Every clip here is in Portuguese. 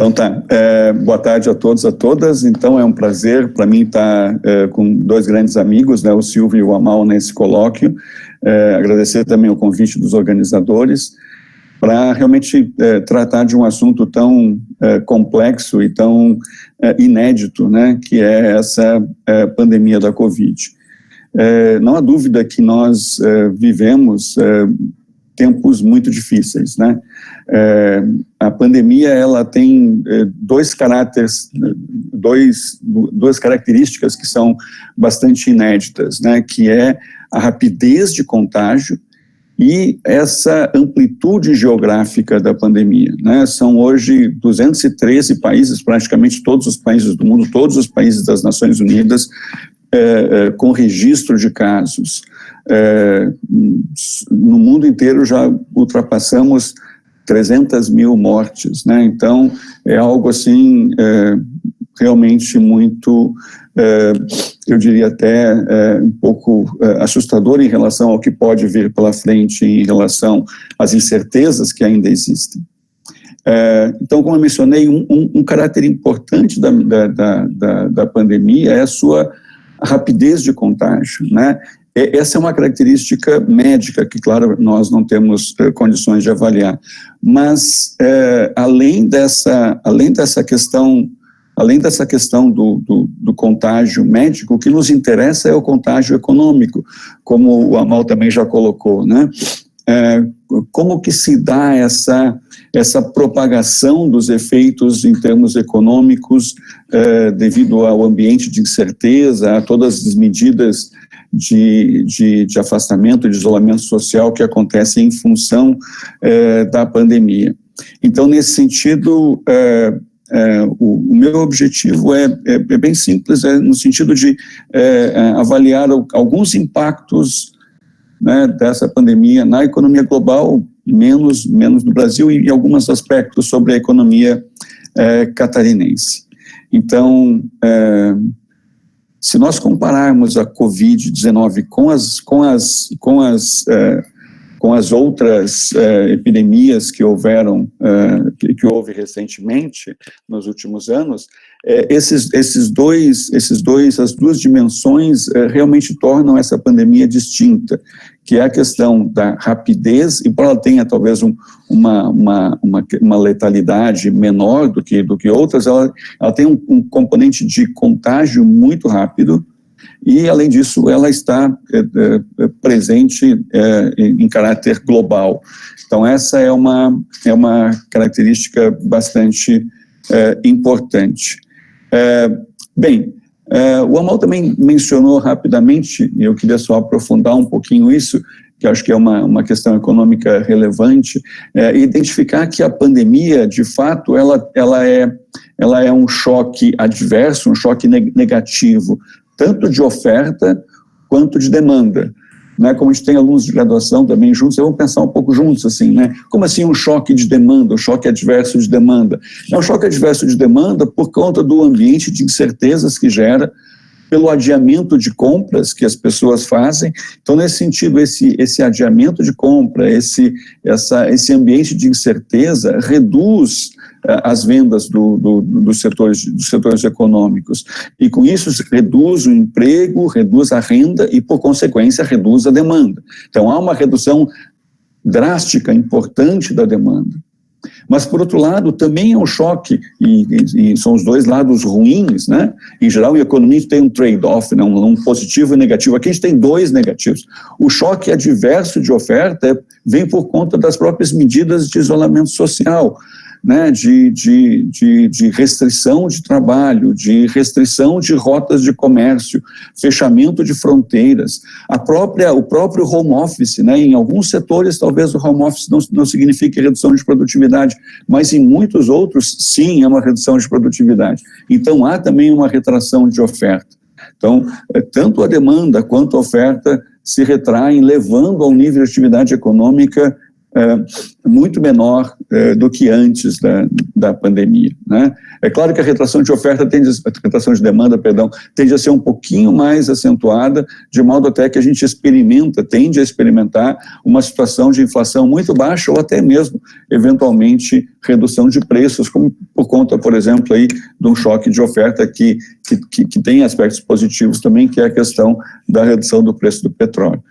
Então tá, boa tarde a todos, a todas. Então é um prazer para mim estar com dois grandes amigos, né, o Silvio e o Amal, nesse colóquio. Agradecer também o convite dos organizadores para realmente tratar de um assunto tão complexo e tão inédito, né, que é essa pandemia da Covid. Não há dúvida que nós vivemos tempos muito difíceis, né? A pandemia, ela tem duas características que são bastante inéditas, né? Que é a rapidez de contágio e essa amplitude geográfica da pandemia, né? São hoje 213 países, praticamente todos os países do mundo, todos os países das Nações Unidas, com registro de casos. No mundo inteiro já ultrapassamos 300 mil mortes, né? Então é algo assim realmente muito, eu diria até um pouco assustador em relação ao que pode vir pela frente, em relação às incertezas que ainda existem. Então, como eu mencionei, um caráter importante da pandemia é a sua rapidez de contágio, né? Essa é uma característica médica que, claro, nós não temos condições de avaliar, mas além dessa questão do contágio médico, o que nos interessa é o contágio econômico, como o Amal também já colocou, né? Como que se dá essa propagação dos efeitos em termos econômicos devido ao ambiente de incerteza, a todas as medidas de afastamento, de isolamento social que acontecem em função da pandemia. Então, nesse sentido, o meu objetivo é bem simples, no sentido de avaliar alguns impactos, né, dessa pandemia na economia global, menos no Brasil, e alguns aspectos sobre a economia catarinense. Então, se nós compararmos a Covid-19 com as outras epidemias que houve recentemente, nos últimos anos, essas duas dimensões realmente tornam essa pandemia distinta, que é a questão da rapidez, e embora ela tenha talvez uma letalidade menor do que outras, ela tem um componente de contágio muito rápido, e, além disso, ela está presente em caráter global. Então, essa é uma característica bastante importante. Bem, o Amal também mencionou rapidamente, e eu queria só aprofundar um pouquinho isso, que acho que é uma questão econômica relevante, identificar que a pandemia, de fato, ela é um choque adverso, um choque negativo, tanto de oferta quanto de demanda, né? Como a gente tem alunos de graduação também juntos, vamos pensar um pouco juntos, assim, né? Como assim um choque de demanda, um choque adverso de demanda? É um choque adverso de demanda por conta do ambiente de incertezas que gera, pelo adiamento de compras que as pessoas fazem. Então, nesse sentido, esse adiamento de compra, esse ambiente de incerteza reduz as vendas dos setores econômicos, e com isso reduz o emprego, reduz a renda e, por consequência, reduz a demanda. Então, há uma redução drástica, importante da demanda. Mas, por outro lado, também é um choque, e são os dois lados ruins, né? Em geral, em economia tem um trade-off, né? Um positivo e negativo. Aqui a gente tem dois negativos. O choque adverso de oferta vem por conta das próprias medidas de isolamento social, né, de restrição de trabalho, de restrição de rotas de comércio, fechamento de fronteiras, o próprio home office, né, em alguns setores talvez o home office não signifique redução de produtividade, mas em muitos outros sim é uma redução de produtividade. Então há também uma retração de oferta. Então, tanto a demanda quanto a oferta se retraem, levando ao nível de atividade econômica muito menor do que antes da pandemia, né? É claro que a retração de oferta retração de demanda, tende a ser um pouquinho mais acentuada, de modo até que a gente tende a experimentar uma situação de inflação muito baixa ou até mesmo, eventualmente, redução de preços, como por conta, por exemplo, aí, de um choque de oferta que tem aspectos positivos também, que é a questão da redução do preço do petróleo,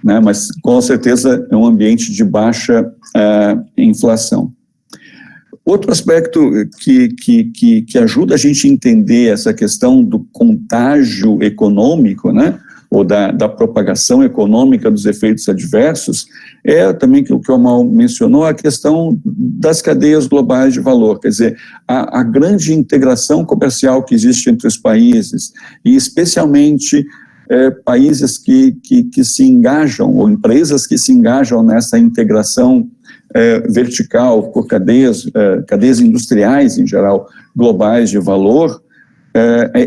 né? Mas com certeza é um ambiente de baixa inflação. Outro aspecto que ajuda a gente a entender essa questão do contágio econômico, né, ou da propagação econômica dos efeitos adversos, é também que o Amal mencionou, a questão das cadeias globais de valor, quer dizer, a grande integração comercial que existe entre os países, e especialmente países que se engajam, ou empresas que se engajam nessa integração vertical, por cadeias industriais, em geral, globais de valor,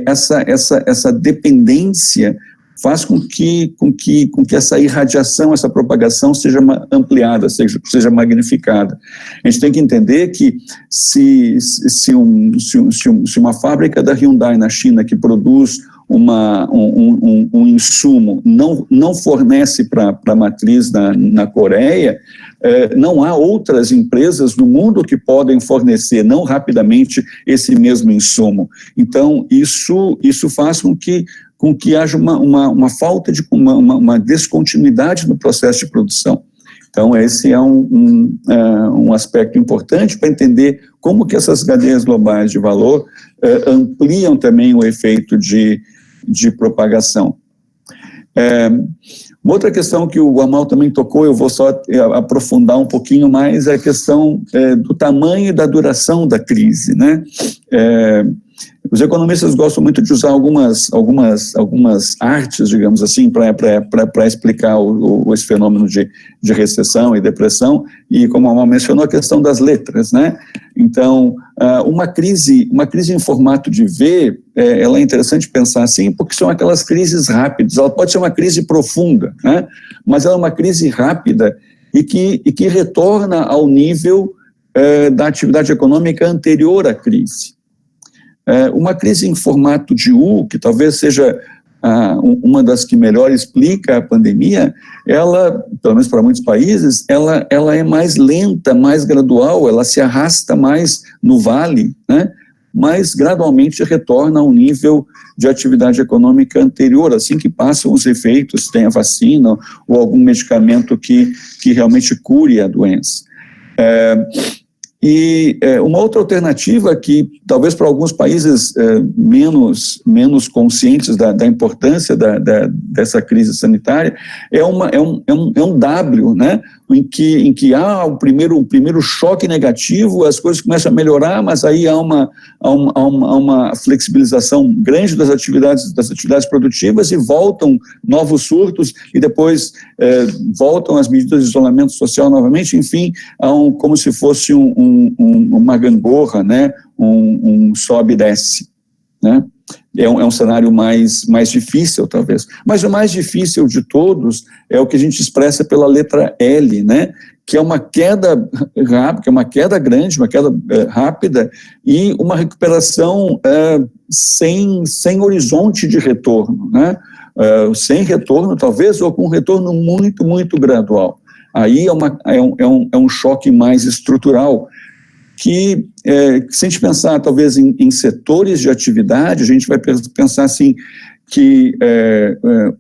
essa dependência faz com que essa irradiação, essa propagação seja ampliada, seja magnificada. A gente tem que entender que se uma fábrica da Hyundai na China que produz um insumo não fornece para a matriz na Coreia, não há outras empresas no mundo que podem fornecer, não rapidamente, esse mesmo insumo. Então, isso faz com que haja uma falta de uma descontinuidade no processo de produção. Então, esse é um aspecto importante para entender como que essas cadeias globais de valor ampliam também o efeito de propagação. Uma outra questão que o Amal também tocou, eu vou só aprofundar um pouquinho mais, é a questão do tamanho e da duração da crise, né? Os economistas gostam muito de usar algumas artes, digamos assim, para explicar esse fenômeno de recessão e depressão, e como a Amal mencionou, a questão das letras, né? Então, uma crise em formato de V, ela é interessante pensar assim, porque são aquelas crises rápidas. Ela pode ser uma crise profunda, né? Mas ela é uma crise rápida e que retorna ao nível da atividade econômica anterior à crise. Uma crise em formato de U, que talvez seja uma das que melhor explica a pandemia, ela, pelo menos para muitos países, ela é mais lenta, mais gradual, ela se arrasta mais no vale, né? Mas gradualmente retorna ao nível de atividade econômica anterior, assim que passam os efeitos, tem a vacina ou algum medicamento que realmente cure a doença. E uma outra alternativa que, talvez para alguns países menos conscientes da importância dessa crise sanitária, é um W, né? Em que há o primeiro choque negativo, as coisas começam a melhorar, mas aí há uma flexibilização grande das atividades produtivas e voltam novos surtos e depois voltam as medidas de isolamento social novamente, enfim, como se fosse uma gangorra, né? Um sobe e desce, né? É um cenário mais difícil, talvez. Mas o mais difícil de todos é o que a gente expressa pela letra L, né? Que é uma queda rápida, que é uma queda grande, uma queda rápida e uma recuperação sem horizonte de retorno, né? Sem retorno, talvez, ou com um retorno muito, muito gradual. Aí é um choque mais estrutural, que se a gente pensar talvez em setores de atividade, a gente vai pensar assim, que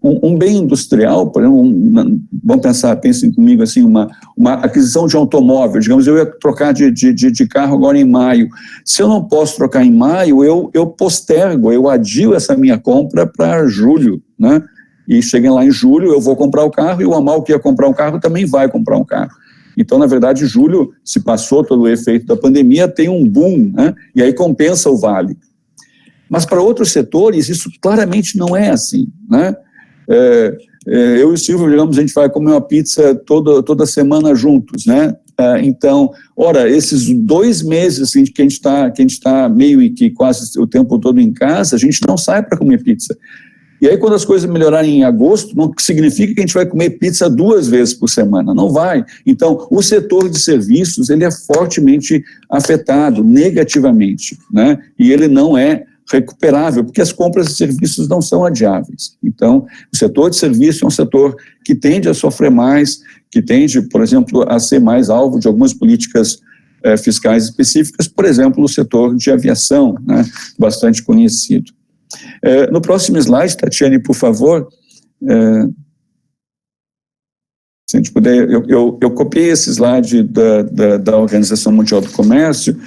um bem industrial, por exemplo, pensem comigo assim, uma aquisição de automóvel, digamos, eu ia trocar de carro agora em maio. Se eu não posso trocar em maio, eu postergo, eu adio essa minha compra para julho, né? E cheguem lá em julho, eu vou comprar o carro e o Amal que ia comprar um carro também vai comprar um carro. Então, na verdade, julho, se passou todo o efeito da pandemia, tem um boom, né? E aí compensa o vale. Mas para outros setores, isso claramente não é assim, né? Eu e o Silvio, digamos, a gente vai comer uma pizza toda semana juntos, né? Então, ora, esses 2 meses assim, que a gente está meio e que quase o tempo todo em casa, a gente não sai para comer pizza. E aí, quando as coisas melhorarem em agosto, não significa que a gente vai comer pizza 2 vezes por semana, não vai. Então, o setor de serviços, ele é fortemente afetado negativamente, né? E ele não é recuperável, porque as compras de serviços não são adiáveis. Então, o setor de serviço é um setor que tende a sofrer mais, que tende, por exemplo, a ser mais alvo de algumas políticas fiscais específicas, por exemplo, o setor de aviação, né, bastante conhecido. No próximo slide, Tatiane, por favor, se a gente puder, eu copiei esse slide da Organização Mundial do Comércio,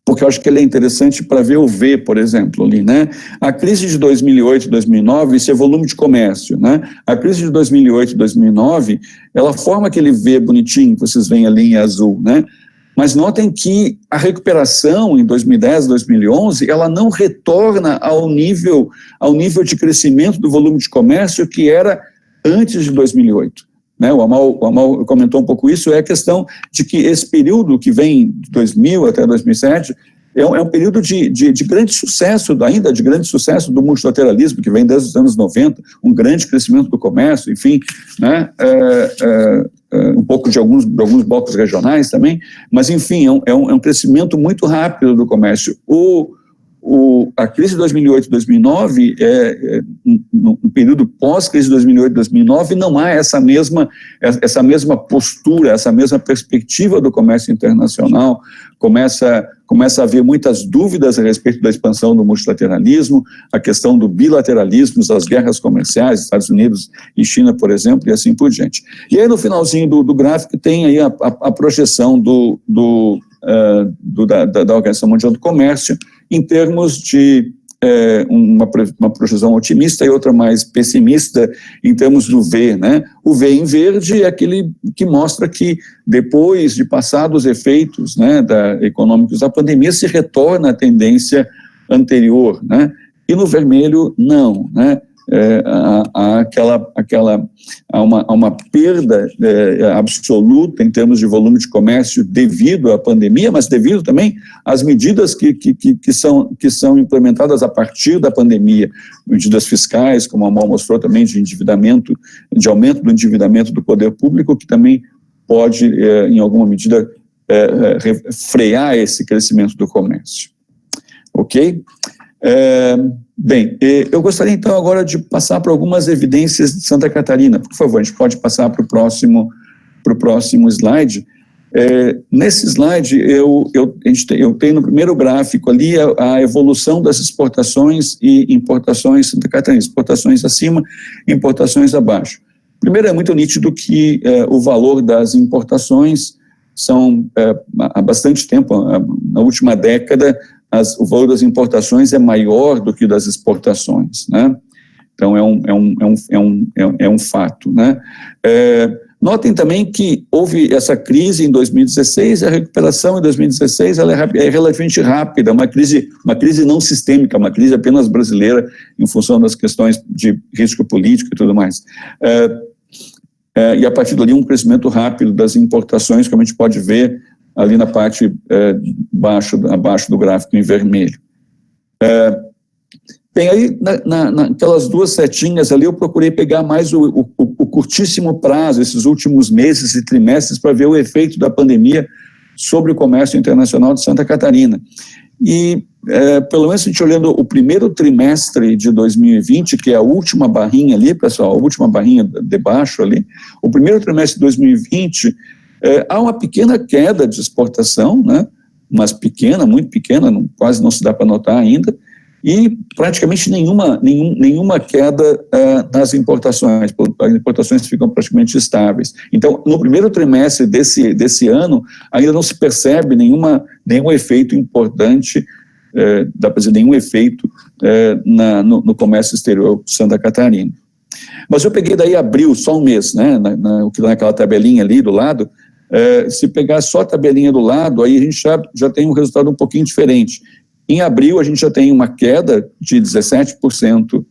porque eu acho que ele é interessante para ver o V, por exemplo, ali, né? A crise de 2008 e 2009, isso é volume de comércio, né? A crise de 2008 e 2009, ela forma aquele V bonitinho que vocês veem ali em azul, né? Mas notem que a recuperação em 2010, 2011, ela não retorna ao nível de crescimento do volume de comércio que era antes de 2008. Né, o Amal comentou um pouco isso, é a questão de que esse período que vem de 2000 até 2007 é um período de grande sucesso, ainda de grande sucesso do multilateralismo, que vem desde os anos 90, um grande crescimento do comércio, enfim, né, um pouco de alguns blocos regionais também, mas enfim, é um crescimento muito rápido do comércio. A crise de 2008 e 2009, no período pós-crise de 2008 e 2009, não há essa mesma postura, essa mesma perspectiva do comércio internacional, começa a haver muitas dúvidas a respeito da expansão do multilateralismo, a questão do bilateralismo, das guerras comerciais, Estados Unidos e China, por exemplo, e assim por diante. E aí no finalzinho do gráfico tem aí a projeção da Organização Mundial do Comércio, em termos de uma projeção otimista e outra mais pessimista em termos do V, né? O V em verde é aquele que mostra que depois de passados os efeitos, né, econômicos da pandemia, se retorna à tendência anterior, né? E no vermelho, não, né? Há uma perda absoluta em termos de volume de comércio devido à pandemia, mas devido também às medidas que são implementadas a partir da pandemia, medidas fiscais, como a Amal mostrou também, de endividamento, de aumento do endividamento do poder público, que também pode, em alguma medida, frear esse crescimento do comércio. Ok? Bem, eu gostaria então agora de passar por algumas evidências de Santa Catarina. Por favor, a gente pode passar para o próximo slide. Nesse slide, eu tenho no primeiro gráfico ali a evolução das exportações e importações Santa Catarina, exportações acima, importações abaixo. Primeiro, é muito nítido que o valor das importações são, há bastante tempo, na última década, o valor das importações é maior do que o das exportações, né? Então, é um fato, né? Notem também que houve essa crise em 2016, a recuperação em 2016 ela é relativamente rápida, uma crise não sistêmica, uma crise apenas brasileira, em função das questões de risco político e tudo mais. E a partir dali um crescimento rápido das importações, como a gente pode ver ali na parte abaixo do gráfico em vermelho. Bem, aí naquelas duas setinhas ali eu procurei pegar mais o curtíssimo prazo, esses últimos meses e trimestres, para ver o efeito da pandemia sobre o comércio internacional de Santa Catarina. E, pelo menos a gente olhando o primeiro trimestre de 2020, que é a última barrinha ali, pessoal, a última barrinha de baixo ali, o primeiro trimestre de 2020, há uma pequena queda de exportação, né? Mas pequena, muito pequena, quase não se dá para notar ainda, e praticamente nenhuma queda nas importações. As importações ficam praticamente estáveis. Então, no primeiro trimestre desse ano, ainda não se percebe nenhum efeito importante, dá para dizer, nenhum efeito no comércio exterior de Santa Catarina. Mas eu peguei daí abril, só um mês, né, naquela tabelinha ali do lado. Se pegar só a tabelinha do lado, aí a gente já tem um resultado um pouquinho diferente. Em abril, a gente já tem uma queda de 17%,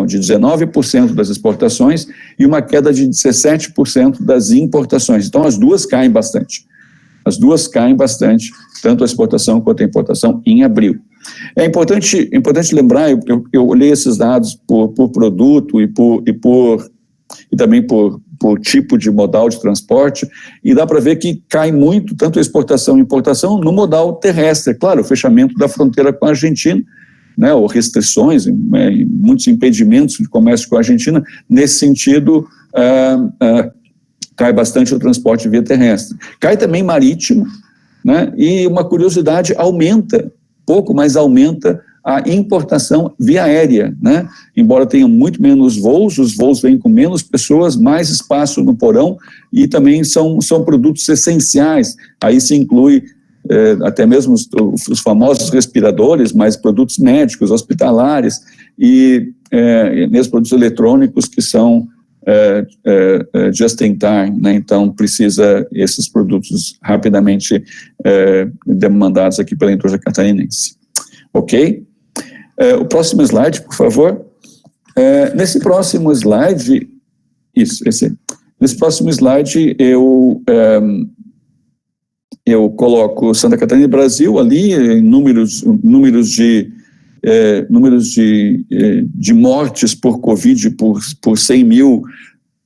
de 19% das exportações e uma queda de 17% das importações. Então, as duas caem bastante. As duas caem bastante, tanto a exportação quanto a importação, em abril. É importante lembrar, eu olhei esses dados por produto e também por tipo de modal de transporte, e dá para ver que cai muito, tanto a exportação e importação, no modal terrestre. Claro, o fechamento da fronteira com a Argentina, né, ou restrições, muitos impedimentos de comércio com a Argentina, nesse sentido, cai bastante o transporte via terrestre. Cai também marítimo, né, e uma curiosidade, aumenta pouco, mas aumenta a importação via aérea, né? Embora tenham muito menos voos, os voos vêm com menos pessoas, mais espaço no porão, e também são produtos essenciais. Aí se inclui até mesmo os famosos respiradores, mas produtos médicos, hospitalares, e mesmo produtos eletrônicos que são just in time, né? Então precisa esses produtos rapidamente demandados aqui pela indústria catarinense. Ok? O próximo slide, por favor. Nesse próximo slide, nesse próximo slide eu coloco Santa Catarina e Brasil ali, números de mortes por Covid por 100 mil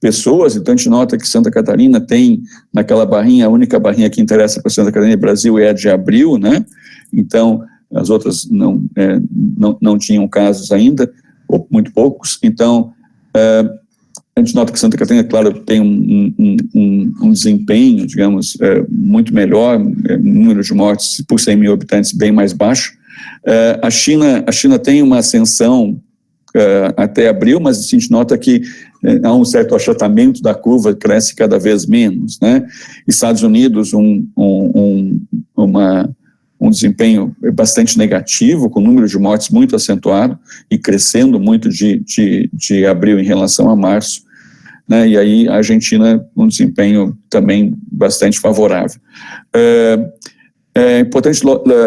pessoas. Então a gente nota que Santa Catarina tem naquela barrinha, a única barrinha que interessa para Santa Catarina e Brasil é a de abril, né? Então as outras não tinham casos ainda, ou muito poucos. Então, a gente nota que Santa Catarina, claro, tem um desempenho, digamos, muito melhor, número de mortes por 100 mil habitantes bem mais baixo. A China tem uma ascensão até abril, mas a gente nota que há um certo achatamento da curva, cresce cada vez menos, né? Estados Unidos, um desempenho bastante negativo, com o número de mortes muito acentuado e crescendo muito de abril em relação a março, né? E aí a Argentina, um desempenho também bastante favorável. É importante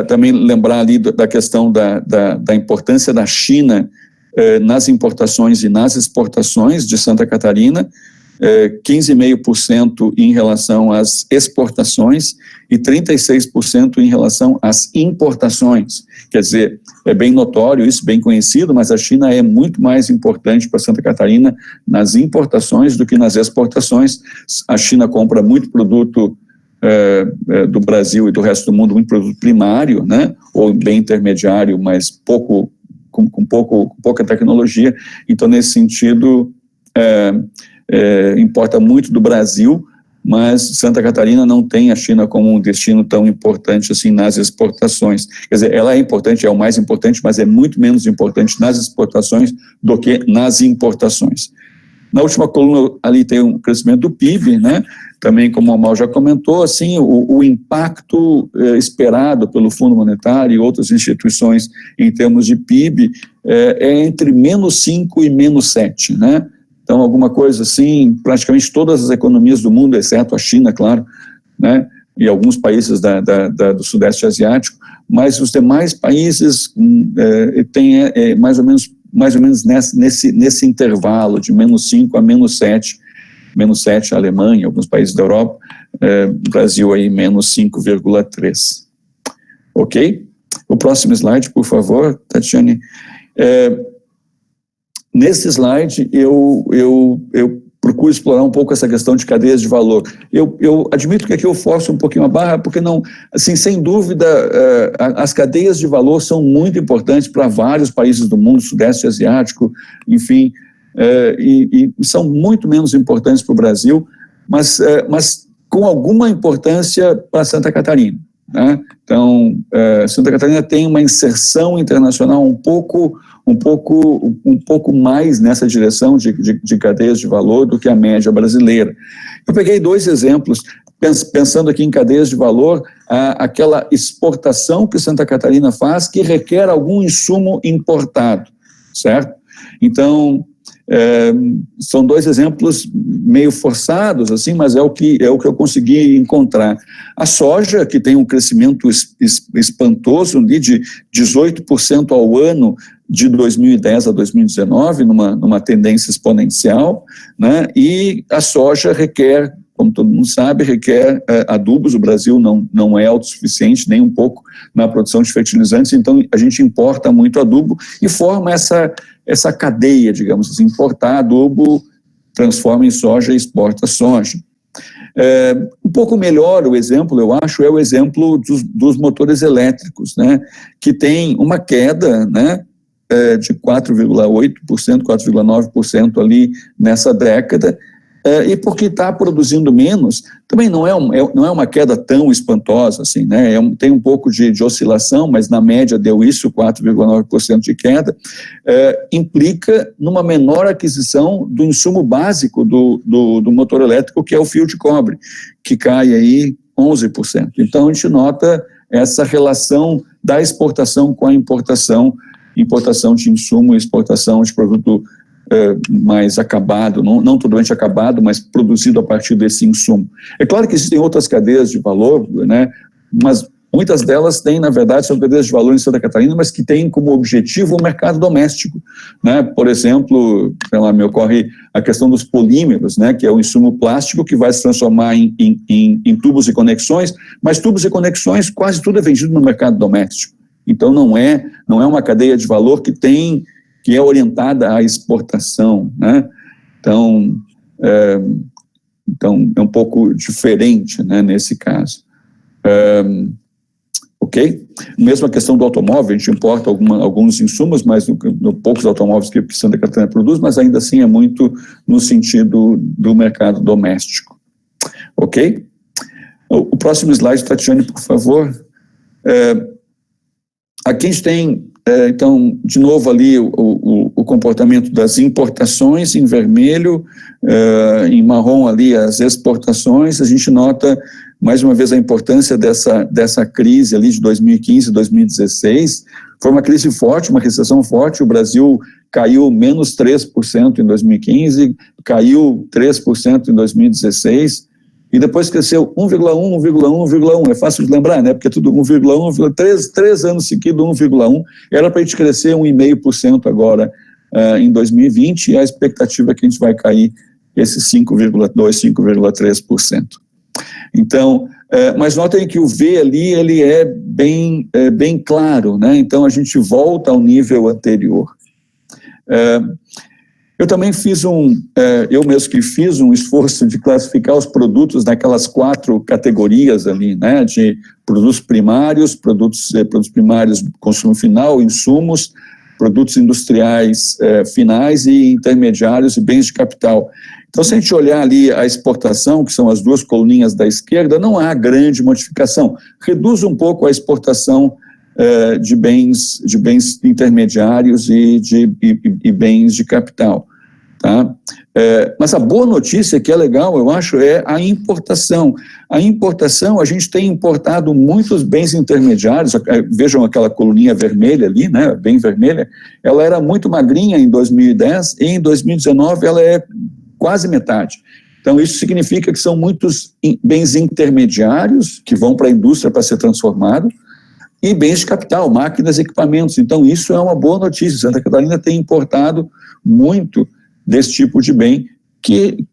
também lembrar ali da questão da importância da China nas importações e nas exportações de Santa Catarina, 15,5% em relação às exportações e 36% em relação às importações. Quer dizer, é bem notório isso, bem conhecido, mas a China é muito mais importante para Santa Catarina nas importações do que nas exportações. A China compra muito produto do Brasil e do resto do mundo, muito produto primário, né, ou bem intermediário, mas com pouca tecnologia. Então, nesse sentido, importa muito do Brasil, mas Santa Catarina não tem a China como um destino tão importante assim nas exportações. Quer dizer, ela é importante, é o mais importante, mas é muito menos importante nas exportações do que nas importações. Na última coluna ali tem um crescimento do PIB, né? Também, como o Amal já comentou, assim, o impacto esperado pelo Fundo Monetário e outras instituições em termos de PIB é entre -5 e -7, né? Então, alguma coisa assim, praticamente todas as economias do mundo, exceto a China, claro, né, e alguns países do Sudeste Asiático, mas os demais países têm mais ou menos nesse intervalo de -5 a -7, -7 a Alemanha, alguns países da Europa, Brasil aí -5,3. Ok? O próximo slide, por favor, Tatiane. Nesse slide, eu procuro explorar um pouco essa questão de cadeias de valor. Eu admito que aqui eu forço um pouquinho a barra, porque não, assim, sem dúvida, as cadeias de valor são muito importantes para vários países do mundo, Sudeste Asiático, enfim, e são muito menos importantes para o Brasil, mas com alguma importância para Santa Catarina, né? Então, Santa Catarina tem uma inserção internacional um pouco mais nessa direção de cadeias de valor do que a média brasileira. Eu peguei dois exemplos, pensando aqui em cadeias de valor, aquela exportação que Santa Catarina faz que requer algum insumo importado, certo? Então, são dois exemplos meio forçados, assim, mas é o que eu consegui encontrar. A soja, que tem um crescimento espantoso de 18% ao ano, de 2010 a 2019, numa tendência exponencial, né? E a soja requer como todo mundo sabe, requer adubos. O Brasil não é autossuficiente nem um pouco na produção de fertilizantes, então a gente importa muito adubo e forma essa cadeia, digamos assim, importar adubo, transforma em soja e exporta soja. Um pouco melhor o exemplo, eu acho, é o exemplo dos motores elétricos, né, que tem uma queda, né, de 4,8%, 4,9% ali nessa década, e porque está produzindo menos, também não é uma queda tão espantosa assim, né? Tem um pouco de oscilação, mas na média deu isso, 4,9% de queda, implica numa menor aquisição do insumo básico do motor elétrico, que é o fio de cobre, que cai aí 11%. Então a gente nota essa relação da exportação com a importação de insumo e exportação de produto mais acabado, não totalmente acabado, mas produzido a partir desse insumo. É claro que existem outras cadeias de valor, né, mas muitas delas têm, na verdade, são cadeias de valor em Santa Catarina, mas que têm como objetivo o mercado doméstico, né? Por exemplo, me ocorre a questão dos polímeros, né, que é o insumo plástico que vai se transformar em tubos e conexões, mas tubos e conexões quase tudo é vendido no mercado doméstico. Então não é uma cadeia de valor que é orientada à exportação, né? Então é um pouco diferente, né, nesse caso. Ok? Mesmo a questão do automóvel, a gente importa alguns insumos, mas poucos automóveis que Santa Catarina produz, mas ainda assim é muito no sentido do mercado doméstico. Ok? O próximo slide, Tatiane, por favor. Aqui a gente tem, então, de novo ali o comportamento das importações em vermelho, em marrom ali as exportações. A gente nota, mais uma vez, a importância dessa crise ali de 2015, 2016. Foi uma crise forte, uma recessão forte. O Brasil caiu menos 3% em 2015, caiu 3% em 2016, e depois cresceu 1,1%. É fácil de lembrar, né? Porque é tudo 1,1%, 3 anos seguidos, 1,1%. Era para a gente crescer 1,5% agora em 2020, e a expectativa é que a gente vai cair esse 5,2%, 5,3%. Então, mas notem que o V ali, ele é bem claro, né? Então a gente volta ao nível anterior. Eu também eu mesmo que fiz um esforço de classificar os produtos naquelas 4 categorias ali, né, de produtos primários, produtos primários consumo final, insumos, produtos industriais finais e intermediários e bens de capital. Então, se a gente olhar ali a exportação, que são as 2 coluninhas da esquerda, não há grande modificação. Reduz um pouco a exportação de bens intermediários e bens de capital. Tá? Mas a boa notícia, que é legal, eu acho, é a importação. A importação, a gente tem importado muitos bens intermediários. Vejam aquela coluninha vermelha ali, né, bem vermelha. Ela era muito magrinha em 2010 e em 2019 ela é quase metade. Então isso significa que são muitos bens intermediários que vão para a indústria para ser transformado, e bens de capital, máquinas e equipamentos. Então isso é uma boa notícia. Santa Catarina tem importado muito desse tipo de bem, que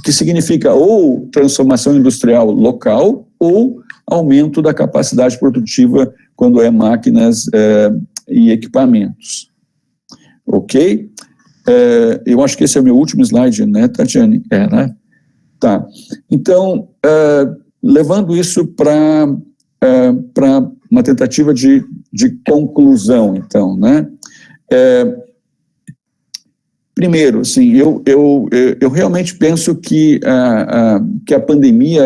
significa ou transformação industrial local ou aumento da capacidade produtiva quando é máquinas e equipamentos. Ok? Eu acho que esse é o meu último slide, né, Tatiane? Né? Tá. Então, levando isso para uma tentativa de conclusão, então, né? Primeiro, assim, eu realmente penso que a pandemia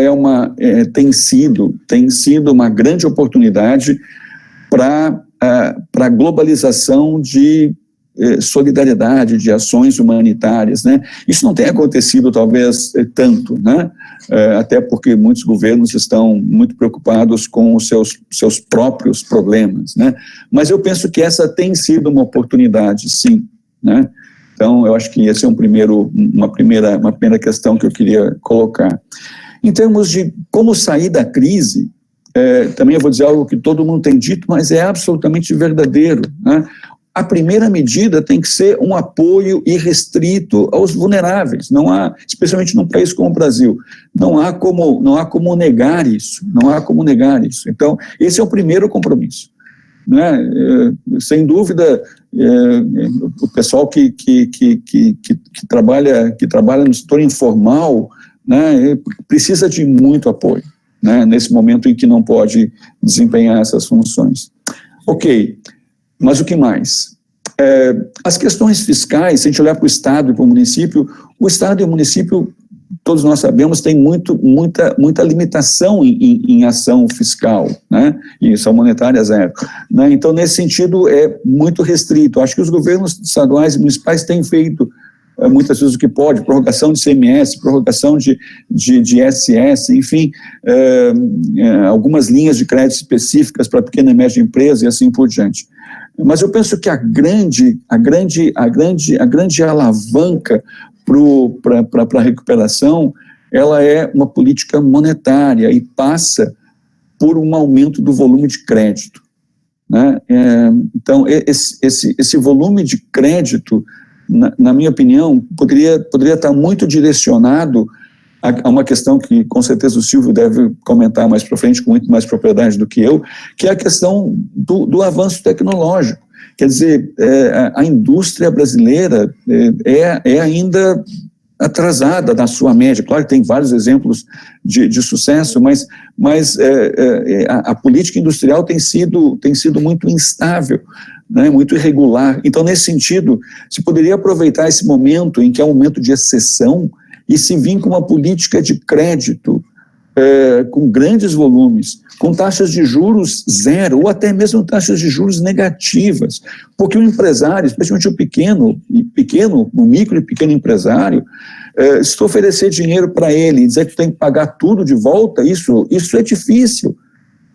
tem sido uma grande oportunidade para a globalização de solidariedade, de ações humanitárias, né? Isso não tem acontecido, talvez, tanto, né? Até porque muitos governos estão muito preocupados com os seus próprios problemas, né? Mas eu penso que essa tem sido uma oportunidade, sim, né? Então, eu acho que essa é uma primeira questão que eu queria colocar. Em termos de como sair da crise, também eu vou dizer algo que todo mundo tem dito, mas é absolutamente verdadeiro, né? a primeira medida tem que ser um apoio irrestrito aos vulneráveis. Não há, especialmente num país como o Brasil, não há como negar isso, não há como negar isso. Então, esse é o primeiro compromisso, né? Sem dúvida, o pessoal que trabalha no setor informal, né, precisa de muito apoio, né, nesse momento em que não pode desempenhar essas funções. Ok. Mas o que mais? As questões fiscais, se a gente olhar para o Estado e para o município, todos nós sabemos, tem muita limitação em ação fiscal, né? E ação monetária zero, né? Então, nesse sentido, é muito restrito. Acho que os governos estaduais e municipais têm feito muitas vezes o que pode, prorrogação de CMS, prorrogação de ISS, enfim, algumas linhas de crédito específicas para pequena e média empresa e assim por diante. Mas eu penso que a grande alavanca para a recuperação, ela é uma política monetária e passa por um aumento do volume de crédito, né? Então, esse volume de crédito, na minha opinião, poderia estar muito direcionado a uma questão que, com certeza, o Silvio deve comentar mais para frente, com muito mais propriedade do que eu, que é a questão do avanço tecnológico. Quer dizer, a indústria brasileira é ainda atrasada na sua média. Claro que tem vários exemplos de sucesso, mas a política industrial tem sido muito instável, né, muito irregular. Então, nesse sentido, se poderia aproveitar esse momento em que é um momento de exceção e se vir com uma política de crédito com grandes volumes, com taxas de juros zero, ou até mesmo taxas de juros negativas, porque o empresário, especialmente o micro e pequeno empresário, se tu oferecer dinheiro para ele e dizer que tu tem que pagar tudo de volta, isso é difícil.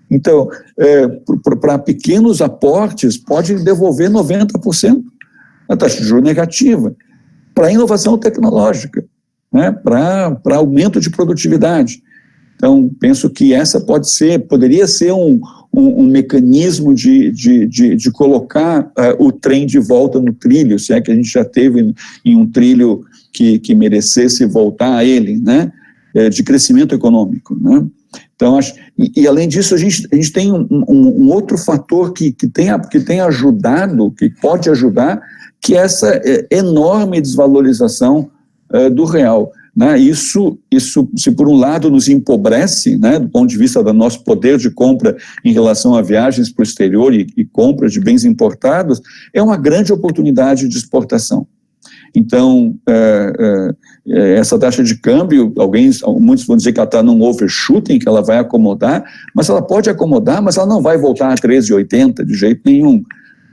Então, para pequenos aportes, pode devolver 90% a taxa de juros negativa, para inovação tecnológica, né, para aumento de produtividade. Então, penso que essa poderia ser um mecanismo de colocar o trem de volta no trilho, se é que a gente já teve em um trilho que merecesse voltar a ele, né, de crescimento econômico, né. Então, e além disso, a gente tem um outro fator que tem ajudado, que pode ajudar, que é essa enorme desvalorização do real. Né? Isso, se por um lado nos empobrece, né, do ponto de vista do nosso poder de compra em relação a viagens para o exterior e compra de bens importados, é uma grande oportunidade de exportação. Então, essa taxa de câmbio, muitos vão dizer que ela está num overshooting, que ela vai acomodar, mas ela pode acomodar, mas ela não vai voltar a 13,80 de jeito nenhum,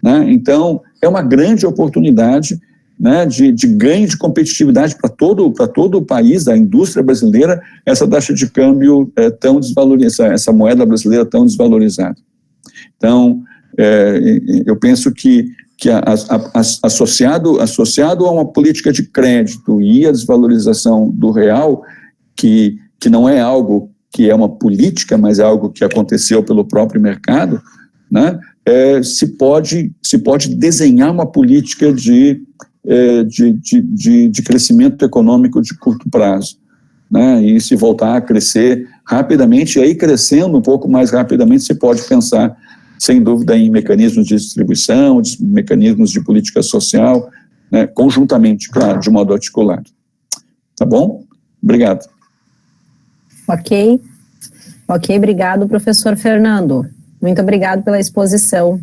né? Então, é uma grande oportunidade, né, de ganho de competitividade para todo o país, da indústria brasileira, essa taxa de câmbio tão desvalorizada, essa moeda brasileira tão desvalorizada. Então, eu penso que associado a uma política de crédito e a desvalorização do real, que não é algo que é uma política, mas é algo que aconteceu pelo próprio mercado, né, se pode desenhar uma política de crescimento econômico de curto prazo, né, e se voltar a crescer rapidamente, e aí crescendo um pouco mais rapidamente, se pode pensar, sem dúvida, em mecanismos de distribuição, mecanismos de política social, né, conjuntamente, claro, de modo articulado. Tá bom? Obrigado. Ok, obrigado, professor Fernando. Muito obrigado pela exposição.